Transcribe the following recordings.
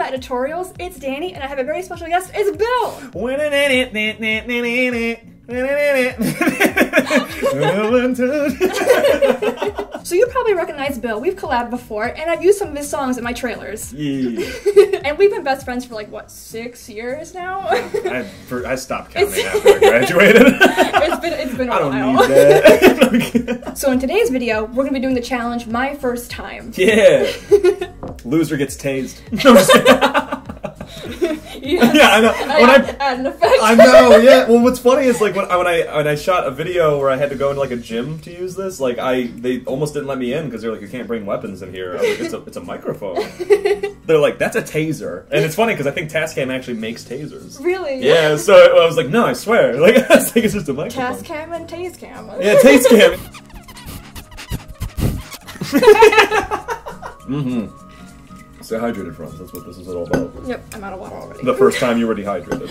Papa Editorials. It's Danny, and I have a very special guest. It's Bill! So you probably recognize Bill. We've collabed before, and I've used some of his songs in my trailers. Yeah. And we've been best friends for like, what, 6 years now? I stopped counting after I graduated. It's been a while. I don't need that. So in today's video, we're going to be doing the challenge, My First Time. Yeah. Loser gets tased. No, I'm just kidding. Yes. Yeah, I know. Add an effect. I know, yeah. Well, what's funny is like when I shot a video where I had to go into like a gym to use this, like they almost didn't let me in because they're like, you can't bring weapons in here. I was like, it's a microphone. They're like, that's a taser, and it's funny because I think Tascam actually makes tasers. Really? Yeah. So I was like, no, I swear. Like I think it's just a microphone. Tascam and Tasecam. Yeah, Tasecam. Mm-hmm. Stay hydrated, friends. That's what this is all about. Yep, I'm out of water already. The first time you were dehydrated.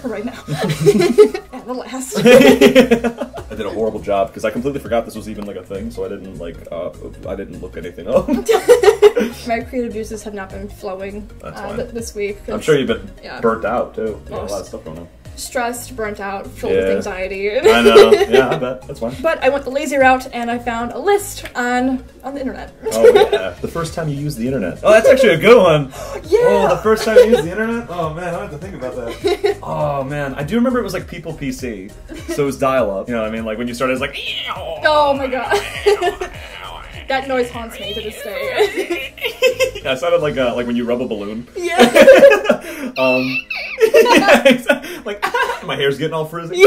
Right now. And the last. I did a horrible job because I completely forgot this was even like a thing, so I didn't like I didn't look anything up. My creative juices have not been flowing this week. I'm sure you've been burnt out too. You got a lot of stuff going on. Stressed, burnt out, filled with anxiety. I know. Yeah, I bet. That's fine. But I went the lazy route and I found a list on the internet. Oh yeah. The first time you used the internet. Oh, that's actually a good one. Yeah. Oh, the first time you used the internet? Oh man, I have to think about that. Oh man. I do remember it was like People PC. So it was dial-up. You know what I mean? Like when you started, it was like oh my god. That noise haunts me to this day. Yeah, it sounded like when you rub a balloon. Yeah. Yeah, exactly. Like my hair's getting all frizzy.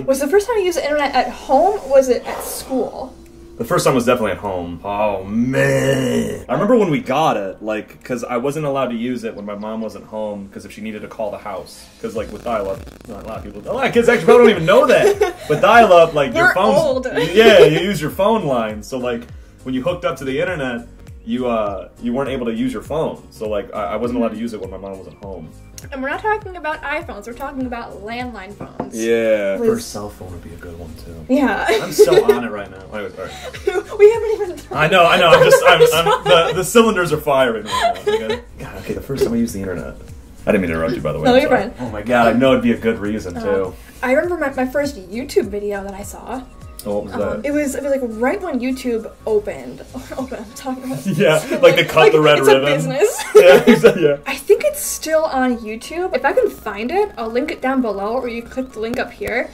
Was the first time you used the internet at home, or was it at school? The first time was definitely at home. Oh man. I remember when we got it, like, because I wasn't allowed to use it when my mom wasn't home, because if she needed to call the house. Because like with dial-up, not a lot of kids actually probably don't even know that. But dial-up, like your phone's old. Yeah, you use your phone line. So like when you hooked up to the internet, you weren't able to use your phone. So like I wasn't allowed to use it when my mom wasn't home. And we're not talking about iPhones, we're talking about landline phones. Yeah. First cell phone would be a good one too. Yeah. I'm so on it right now. Anyway, sorry. We haven't even I know, I'm the cylinders are firing right now. Okay? God, okay, the first time I used the internet. I didn't mean to interrupt you, by the way. No, you're fine. Oh my god, I know it'd be a good reason too. I remember my first YouTube video that I saw. Oh, what was that? It was like right when YouTube opened. I'm talking about. Yeah, like they cut the red ribbon. It's a business. Yeah, exactly. Yeah. I think it's still on YouTube. If I can find it, I'll link it down below, or you click the link up here.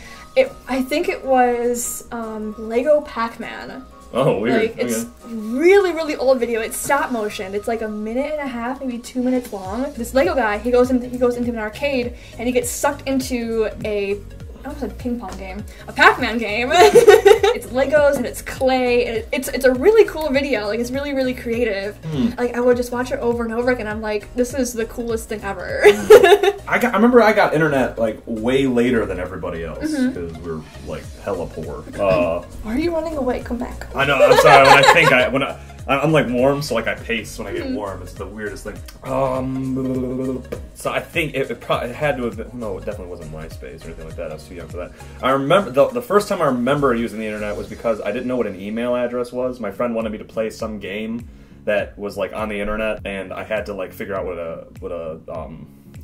I think it was Lego Pac-Man. Oh, weird. Like it's really, really old video. It's stop motion. It's like 1.5 minutes, maybe 2 minets long. This Lego guy, he goes into an arcade and he gets sucked into I almost said ping pong game. A Pac-Man game. It's Legos and it's clay and it's a really cool video. Like it's really, really creative. Like I would just watch it over and over again. I'm like, this is the coolest thing ever. I remember I got internet like way later than everybody else because we're like hella poor. Why are you running away? Come back. I know. I'm sorry. I'm like warm, so like I pace when I get warm. It's the weirdest thing. So I think it had to have been, no, it definitely wasn't MySpace or anything like that. I was too young for that. I remember the first time I remember using the internet was because I didn't know what an email address was. My friend wanted me to play some game that was like on the internet, and I had to like figure out what a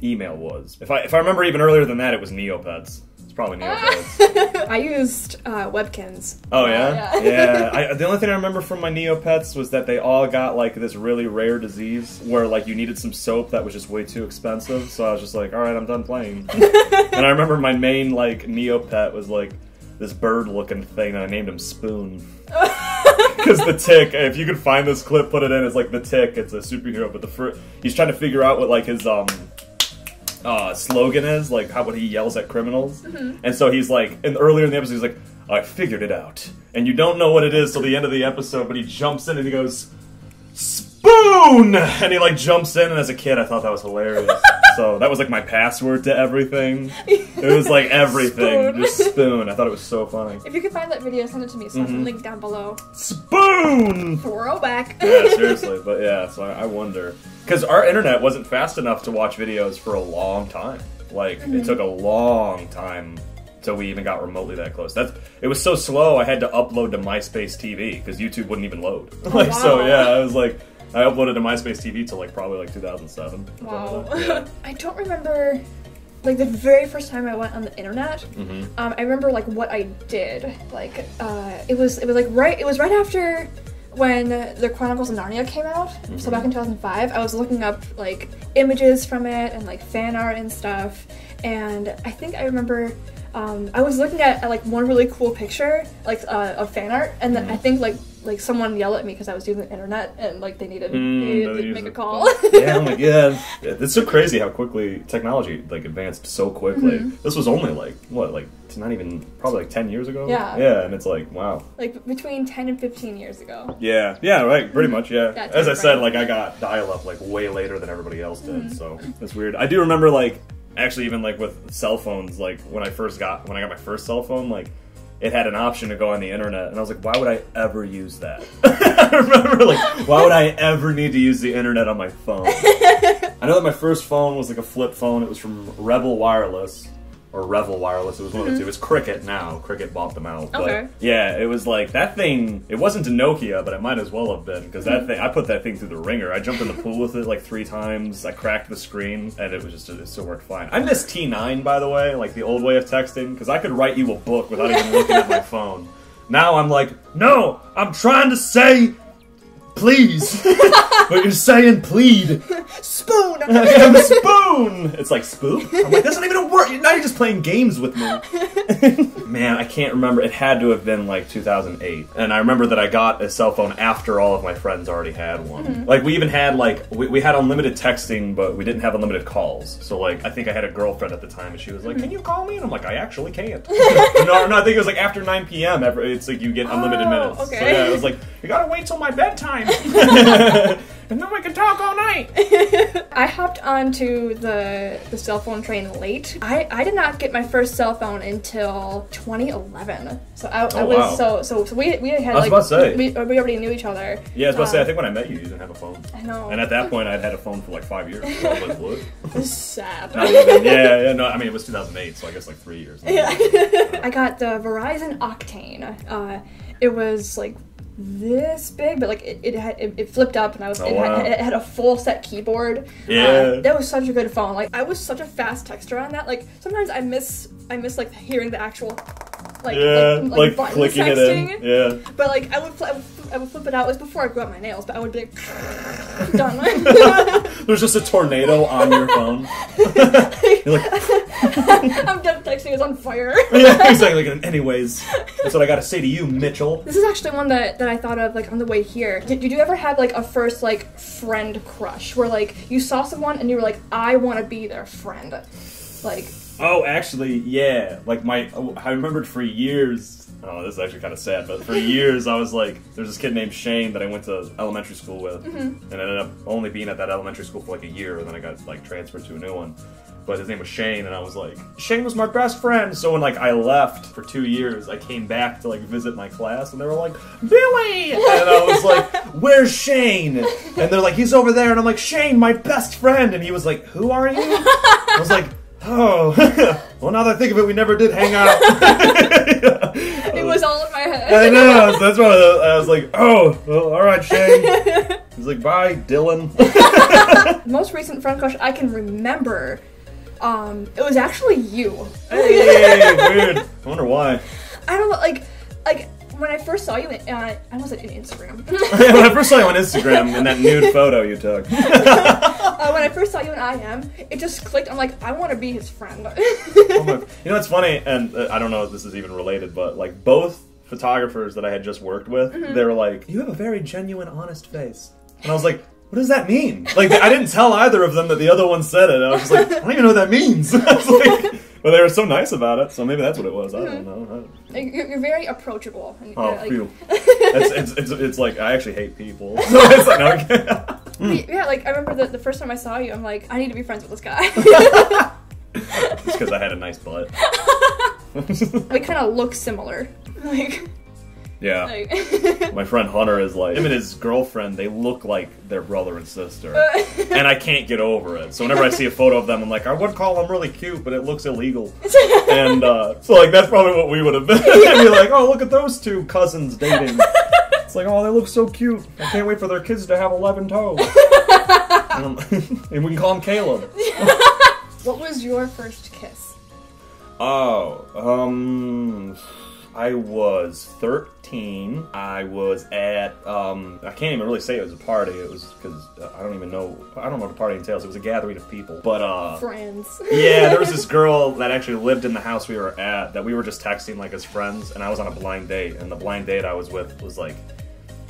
email was. If I remember even earlier than that, it was Neopets. It's probably Neopets. I used Webkins. Oh yeah? Yeah. The only thing I remember from my Neopets was that they all got like this really rare disease where like you needed some soap that was just way too expensive. So I was just like, all right, I'm done playing. And I remember my main like Neopet was like this bird-looking thing, and I named him Spoon. Because the Tick, if you could find this clip, put it in. It's like the Tick. It's a superhero, but he's trying to figure out what like his slogan is, like what he yells at criminals. And so he's like, earlier in the episode, he's like, I figured it out. And you don't know what it is till the end of the episode, but he jumps in and he goes, Spoon! And he like jumps in, and as a kid I thought that was hilarious. So that was like my password to everything. It was like everything, Spoon. just Spoon. I thought it was so funny. If you can find that video, send it to me, so I'll link down below. Spoon! Throwback. Yeah, seriously, but yeah, so I wonder. Because our internet wasn't fast enough to watch videos for a long time. Like, it took a long time till we even got remotely that close. It was so slow, I had to upload to MySpace TV, because YouTube wouldn't even load. Oh, wow. So yeah, I was like, I uploaded to MySpace TV till like probably like 2007. Wow. Yeah. I don't remember, like the very first time I went on the internet. I remember like what I did. Like it was right after when the Chronicles of Narnia came out. So back in 2005, I was looking up like images from it and like fan art and stuff. And I think I remember I was looking at like one really cool picture like of fan art, and then I think like someone yelled at me because I was using the internet and like they needed to make a call. Yeah, oh my god, it's so crazy how quickly technology like advanced so quickly. This was only like what, like not even probably like 10 years ago. Yeah, and it's like wow, like between 10 and 15 years ago. Yeah, right, pretty much. Yeah, as I said, like I got dial-up like way later than everybody else did, so it's weird. I do remember like actually even like with cell phones, like when I got my first cell phone, like it had an option to go on the internet, and I was like, why would I ever use that? I remember, like, why would I ever need to use the internet on my phone? I know that my first phone was like a flip phone. It was from Rebel Wireless. Or Revel Wireless, it was one of the two. It was Cricket now. Cricket bought them out. Okay. But yeah, it was like, that thing, it wasn't a Nokia, but it might as well have been, because that thing, I put that thing through the ringer. I jumped in the pool with it like 3 times, I cracked the screen, and it was just, it still worked fine. I miss T9, by the way, like the old way of texting, because I could write you a book without even looking at my phone. Now I'm like, no, I'm trying to say please. But you're saying plead. Spoon! I'm a spoon! It's like, spoon? I'm like, that's not even a word. Now you're just playing games with me. Man, I can't remember. It had to have been like 2008. And I remember that I got a cell phone after all of my friends already had one. Like, we even had, like, we had unlimited texting, but we didn't have unlimited calls. So, like, I think I had a girlfriend at the time, and she was like, can you call me? And I'm like, I actually can't. no, I think it was like after 9 p.m. It's like you get unlimited minutes. Okay. So, yeah, it was like, you gotta wait till my bedtime. And then we can talk all night. I hopped onto the cell phone train late. I did not get my first cell phone until 2011. So I was wow. so we had, I was about to say. we already knew each other. Yeah, I was about to say, I think when I met you, you didn't have a phone. I know. And at that point, I'd had a phone for like 5 years. So I was like, what? It's sad. Yeah, no, I mean, it was 2008, so I guess like 3 years. Yeah. I got the Verizon Octane. It was like this big, but like it flipped up, and it had a full set keyboard. Yeah, that was such a good phone. Like, I was such a fast texter on that. Like, sometimes I miss like hearing the actual like clicking texting. it in. Yeah, but like I would flip it out. It was before I grew up my nails, but I would be like done. There's just a tornado on your phone. You're like, I'm done texting. It's on fire. Yeah, exactly. Like, anyways, that's what I gotta say to you, Mitchell. This is actually one that I thought of like on the way here. Did you ever have like a first like friend crush where like you saw someone and you were like, I want to be their friend, like? Oh, actually, yeah. Like I remembered for years. Oh, this is actually kind of sad, but for years I was like, there's this kid named Shane that I went to elementary school with, and ended up only being at that elementary school for like a year, and then I got like transferred to a new one. But his name was Shane, and I was like, Shane was my best friend. So when like I left for 2 years, I came back to like visit my class, and they were like, Billy! And I was like, where's Shane? And they're like, he's over there. And I'm like, Shane, my best friend. And he was like, who are you? I was like, oh, well, now that I think of it, we never did hang out. It was all in my head. I know, so that's why I was like, oh, well, all right, Shane. He's like, bye, Dylan. The most recent friend crush I can remember, it was actually you. Hey, weird. I wonder why. I don't know, like when I first saw you, I almost said in Instagram. When I first saw you on Instagram in that nude photo you took. When I first saw you in IM, it just clicked. I'm like, I want to be his friend. You know what's funny, and I don't know if this is even related, but like both photographers that I had just worked with, they were like, you have a very genuine, honest face. And I was like, what does that mean? Like, I didn't tell either of them that the other one said it. I was just like, I don't even know what that means. I was like, but they were so nice about it, so maybe that's what it was. I don't know. You're very approachable. And oh, like... phew. It's like, I actually hate people. So it's like, no, yeah, like, I remember the first time I saw you, I'm like, I need to be friends with this guy. Just because I had a nice butt. We kind of look similar. Like... Yeah. Like. My friend Hunter is like, him and his girlfriend, they look like their brother and sister. And I can't get over it. So whenever I see a photo of them, I'm like, I would call them really cute, but it looks illegal. And so like, that's probably what we would have been. And be like, oh, look at those two cousins dating. It's like, oh, they look so cute. I can't wait for their kids to have 11 toes. And we can call him Caleb. What was your first kiss? Oh, I was 13. I was at, I can't even really say it was a party. It was because I don't know what a party entails. It was a gathering of people. But, friends. Yeah, there was this girl that actually lived in the house we were at that we were just texting like as friends, and I was on a blind date, and the blind date I was with was like,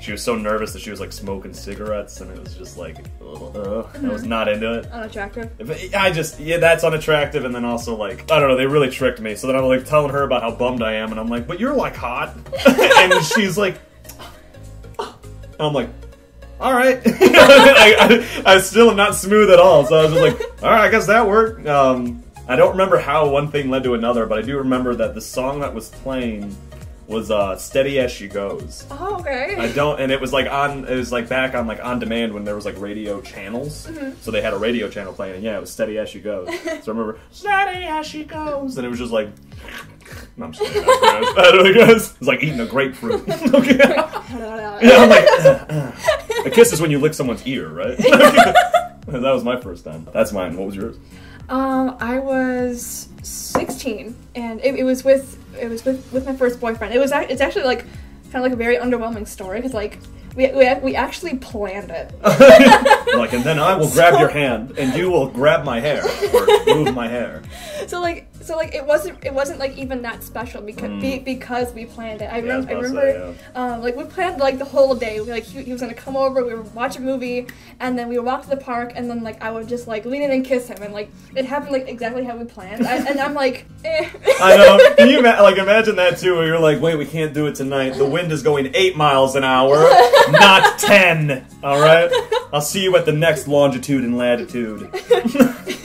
she was so nervous that she was like smoking cigarettes, and it was just like, I was not into it. Unattractive. That's unattractive, and then also like, I don't know, they really tricked me. So then I'm like telling her about how bummed I am, and I'm like, but you're like hot. And she's like, and I'm like, all right. I still am not smooth at all, so I was just like, all right, I guess that worked. I don't remember how one thing led to another, but I do remember that the song that was playing was Steady As She Goes. Oh, okay. And it was like back on like on demand when there was like radio channels. So they had a radio channel playing, and yeah, it was Steady As She Goes. So I remember, Steady As She Goes, and it was just like, no, I'm just kidding. It was like eating a grapefruit. Okay. Yeah, I'm like, a kiss is when you lick someone's ear, right? That was my first time. That's mine. What was yours? I was 16, and it was with my first boyfriend. It's actually like kind of like a very underwhelming story because like we actually planned it. Like, and then I will grab your hand and you will grab my hair or move my hair. So it wasn't like even that special because we planned it. I remember like we planned like the whole day. He was gonna come over, we would watch a movie, and then we would walk to the park, and then like I would just like lean in and kiss him, and like it happened like exactly how we planned. And I'm like, eh. I know. Can you imagine that too? Where you're like, wait, we can't do it tonight. The wind is going 8 miles an hour, not 10. All right. I'll see you at the next longitude and latitude.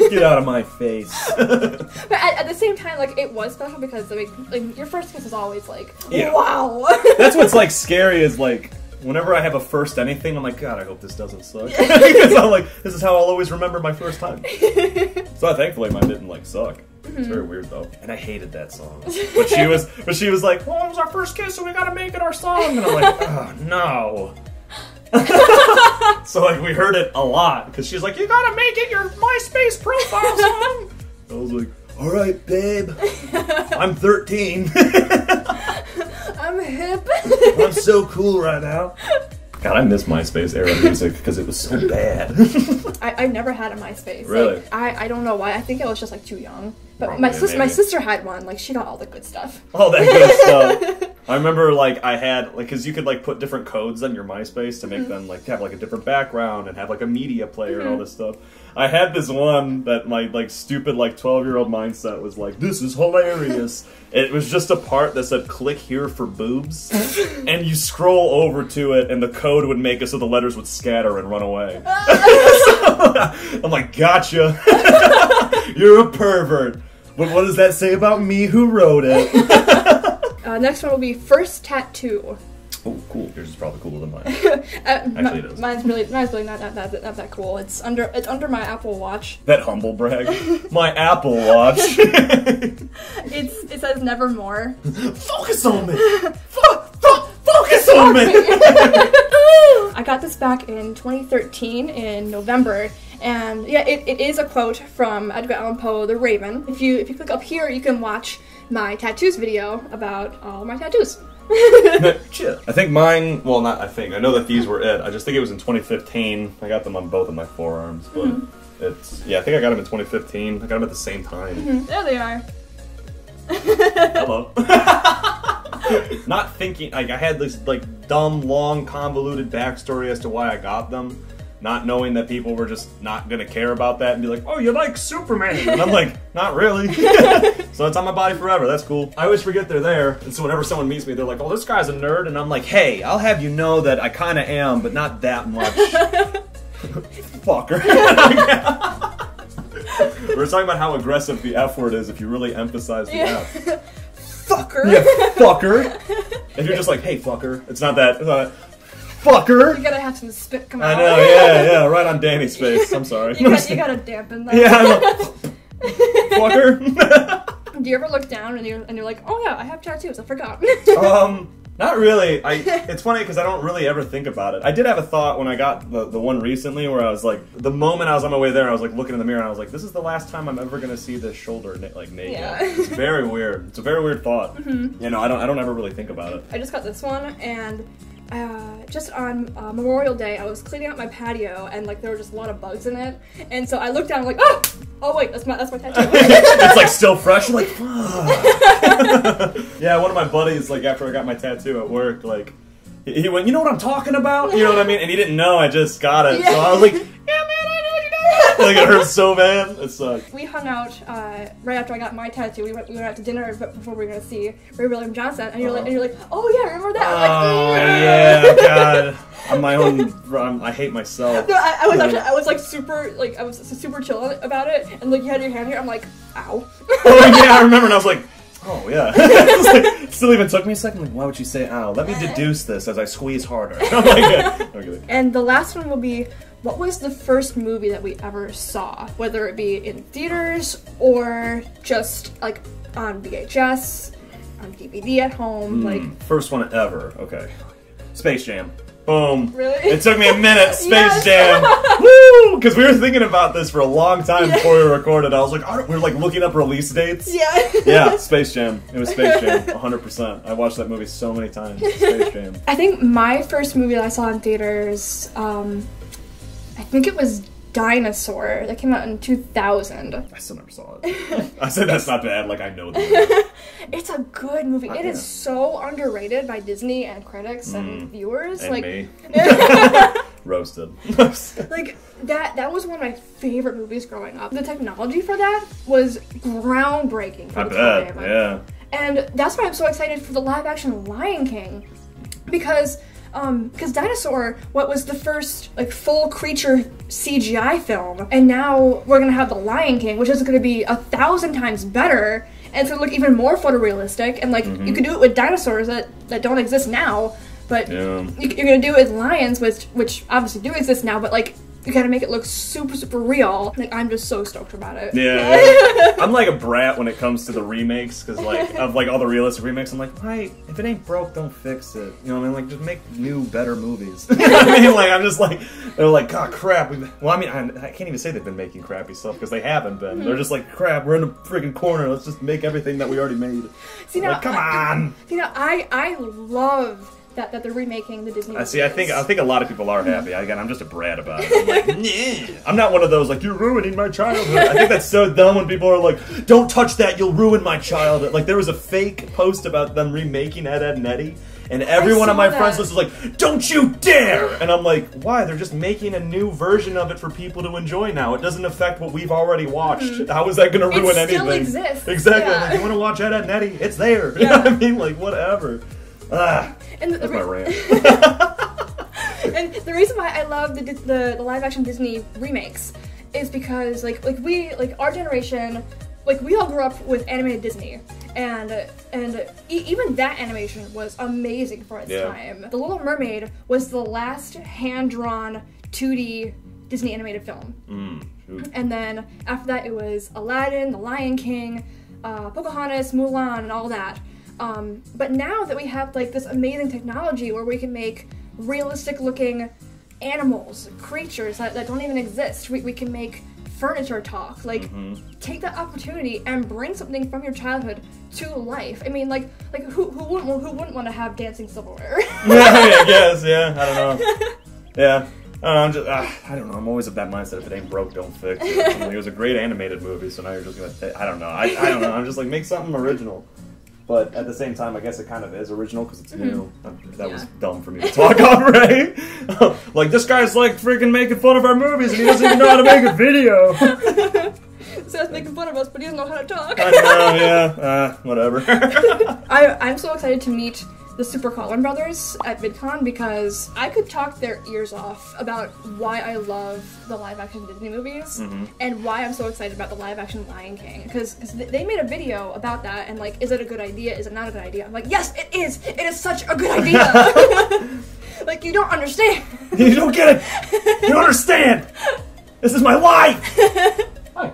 Get out of my face. But at the same time, like, it was special because like your first kiss is always like, yeah. Wow. That's what's like scary is like, whenever I have a first anything, I'm like, God, I hope this doesn't suck. Because I'm like, this is how I'll always remember my first time. So thankfully mine didn't like suck. It's very weird though. And I hated that song. But she was like, well, it was our first kiss, so we gotta make it our song. And I'm like, oh no. So like we heard it a lot because she's like, you gotta make it your MySpace profile song. I was like, all right, babe. I'm 13. I'm hip. I'm so cool right now. God, I miss MySpace era music because it was so bad. I never had a MySpace. Really? Like, I don't know why. I think I was just like too young. But Probably, my sister had one. Like she got all the good stuff. All that good stuff. I remember like I had like because you could like put different codes on your MySpace to make them like have like a different background and have like a media player and all this stuff. I had this one that my like stupid like 12-year-old mindset was like, this is hilarious. It was just a part that said click here for boobs, and you scroll over to it and the code would make it so the letters would scatter and run away. I'm like, gotcha. You're a pervert. But what does that say about me who wrote it? Next one will be first tattoo. Oh, cool. Yours is probably cooler than mine. Actually, it is. Mine's really not that cool. It's under my Apple Watch. That humble brag. My Apple Watch. It says nevermore. Focus on me. Focus on me. I got this back in 2013 in November. And yeah, it is a quote from Edgar Allan Poe, The Raven. If you click up here, you can watch my tattoos video about all my tattoos. I think mine, well not I think, I know that these were it. I just think it was in 2015. I got them on both of my forearms, but I think I got them in 2015. I got them at the same time. There they are. Hello. Not thinking, like I had this like dumb, long, convoluted backstory as to why I got them. Not knowing that people were just not gonna care about that and be like, oh, you like Superman? And I'm like, not really. So it's on my body forever, that's cool. I always forget they're there, and so whenever someone meets me, they're like, oh, this guy's a nerd, and I'm like, hey, I'll have you know that I kinda am, but not that much. Fucker. We were talking about how aggressive the F word is if you really emphasize the F. Fucker. Yeah, fucker. If you're just like, hey, fucker, it's not that, fucker! You gotta have some spit come out. I know, yeah, right on Danny's face. I'm sorry. You gotta dampen that. Yeah, I know. Fucker! Do you ever look down and you're like, oh yeah, I have tattoos, I forgot. Not really. It's funny because I don't really ever think about it. I did have a thought when I got the one recently where I was like, the moment I was on my way there, I was like looking in the mirror and I was like, this is the last time I'm ever gonna see this shoulder like naked. Yeah. It's very weird. It's a very weird thought. You know, I don't ever really think about it. I just got this one, and just on Memorial Day, I was cleaning out my patio, and like there were just a lot of bugs in it, and so I looked down, I'm like, oh wait, that's my tattoo. It's like still fresh. I'm like, fuck. Yeah, one of my buddies, like after I got my tattoo at work, like he went, you know what I'm talking about? You know what I mean? And he didn't know I just got it, so I was like, yeah, man, I know you got it. Like it hurt so bad. It sucked. We hung out right after I got my tattoo. We went out to dinner before we were gonna see Ray William Johnson, and you're like, oh yeah, remember that? Oh I'm like, yeah, God. I'm my own. I hate myself. No, I was like super, like I was super chill about it, and like you had your hand here. I'm like, ow. Oh yeah, I remember, and I was like, oh yeah. It still even took me a second. Like, why would you say ow? Let me deduce this as I squeeze harder. I'm like, okay. And the last one will be, what was the first movie that we ever saw? Whether it be in theaters or just like on VHS, on DVD at home, like. First one ever. Okay. Space Jam. Boom. Really? It took me a minute. Space Yes. Jam. Woo! Because we were thinking about this for a long time before we recorded. I was like, we were like looking up release dates. Yeah. Yeah, Space Jam. It was Space Jam. 100%. I watched that movie so many times. Space Jam. I think my first movie that I saw in theaters, I think it was Dinosaur. That came out in 2000. I still never saw it. I said that's not bad. Like, I know the movie. It's a good movie. It Yeah. is so underrated by Disney and critics and viewers. And like me. Roasted. Like that was one of my favorite movies growing up. The technology for that was groundbreaking for I the bet. time. Yeah. And that's why I'm so excited for the live action Lion King, because Dinosaur, what was the first like full creature CGI film, and now we're gonna have the Lion King, which is gonna be 1,000 times better, and it's gonna look even more photorealistic, and like you can do it with dinosaurs that don't exist now, but you're gonna do it with lions, which obviously do exist now, but like you gotta make it look super, super real. Like, I'm just so stoked about it. Yeah. I'm like a brat when it comes to the remakes, because like, of like all the realistic remakes, I'm like, why, if it ain't broke, don't fix it. You know what I mean? Like, just make new, better movies. You know what I mean? Like, I'm just like, they're like, God, crap. Well, I mean, I can't even say they've been making crappy stuff, because they haven't been. They're just like, crap, we're in a freaking corner, let's just make everything that we already made. See, now, like, come on! See, now, I love that they're remaking the Disney movies. See, I think a lot of people are happy. Again, I'm just a brat about it. I'm like, nah. I'm not one of those like, you're ruining my childhood. I think that's so dumb when people are like, don't touch that, you'll ruin my childhood. Like, there was a fake post about them remaking Ed, Ed and Eddie, and every one of my friends was like, don't you dare! And I'm like, why? They're just making a new version of it for people to enjoy now. It doesn't affect what we've already watched. How is that going to ruin anything? It still exists. Exactly. Yeah. Like, you want to watch Ed, Ed and Eddie? It's there. You know what I mean? Like, whatever. And That's my rant. And the reason why I love the live action Disney remakes is because like our generation, like we all grew up with animated Disney, and even that animation was amazing for its time. The Little Mermaid was the last hand-drawn 2D Disney animated film. And then after that it was Aladdin, The Lion King, Pocahontas, Mulan, and all that. But now that we have like this amazing technology where we can make realistic looking animals, creatures that don't even exist, we can make furniture talk, like take that opportunity and bring something from your childhood to life. I mean, like who wouldn't want to have dancing silverware? I guess, yeah, I don't know. Yeah. I don't know. I'm always of that mindset. If it ain't broke, don't fix it. I mean, it was a great animated movie, so now you're just gonna. I don't know. I don't know. I'm just like, make something original. But at the same time, I guess it kind of is original because it's new. That was dumb for me to talk on, right? Like, this guy's like freaking making fun of our movies and he doesn't even know how to make a video. So he's making fun of us, but he doesn't know how to talk. I know, yeah. Whatever. I'm so excited to meet the Super Collin brothers at VidCon because I could talk their ears off about why I love the live-action Disney movies and why I'm so excited about the live-action Lion King. Because they made a video about that and like, is it a good idea? Is it not a good idea? I'm like, yes, it is! It is such a good idea! Like, you don't understand. You don't get it! You don't understand! This is my life! Hi.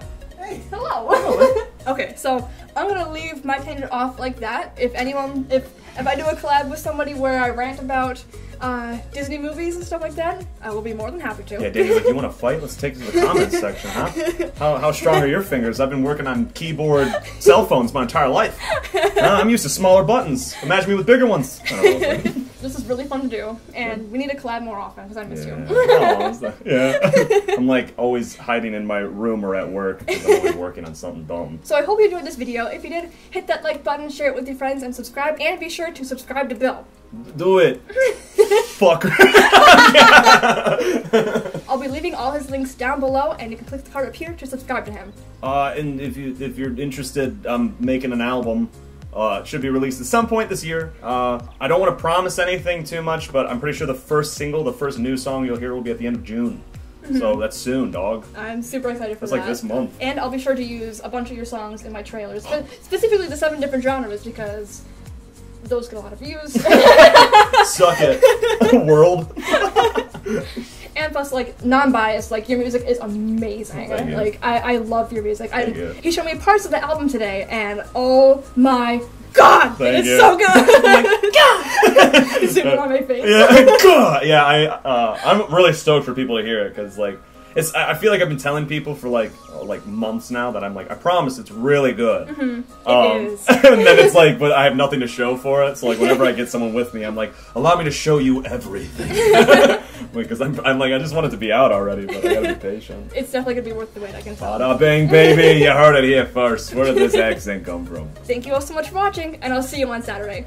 Hello. Okay, so I'm gonna leave my tangent off like that. If If I do a collab with somebody where I rant about Disney movies and stuff like that, I will be more than happy to. Yeah, Danny's like, you want to fight? Let's take it to the comments section, huh? How strong are your fingers? I've been working on keyboard cell phones my entire life. I'm used to smaller buttons. Imagine me with bigger ones. I don't know. This is really fun to do, and we need to collab more often because I miss you. Yeah. I'm like always hiding in my room or at work because I'm always working on something dumb. So I hope you enjoyed this video. If you did, hit that like button, share it with your friends, and subscribe. And be sure to subscribe to Bill. Do it. Fucker. I'll be leaving all his links down below, and you can click the card up here to subscribe to him. And if you're interested, making an album. It should be released at some point this year. I don't want to promise anything too much, but I'm pretty sure the first single, the first new song you'll hear will be at the end of June. So that's soon, dog. I'm super excited for that. That's like this month. And I'll be sure to use a bunch of your songs in my trailers, but specifically the 7 different genres because those get a lot of views. Suck it, world. And plus, like, non-biased, like, your music is amazing. Thank you. Like, I love your music. Thank you. He showed me parts of the album today, and oh my god, Thank it's you. so good! Oh my god! Zoom in on my face. Yeah, God. Yeah, I'm really stoked for people to hear it, because, like, I feel like I've been telling people for like months now that I'm like, I promise it's really good. It is. And then it's like, but I have nothing to show for it. So like, whenever I get someone with me, I'm like, allow me to show you everything. Because I'm like, I just want it to be out already, but I gotta be patient. It's definitely gonna be worth the wait, I can tell. Bada bing, baby, you heard it here first. Where did this accent come from? Thank you all so much for watching, and I'll see you on Saturday.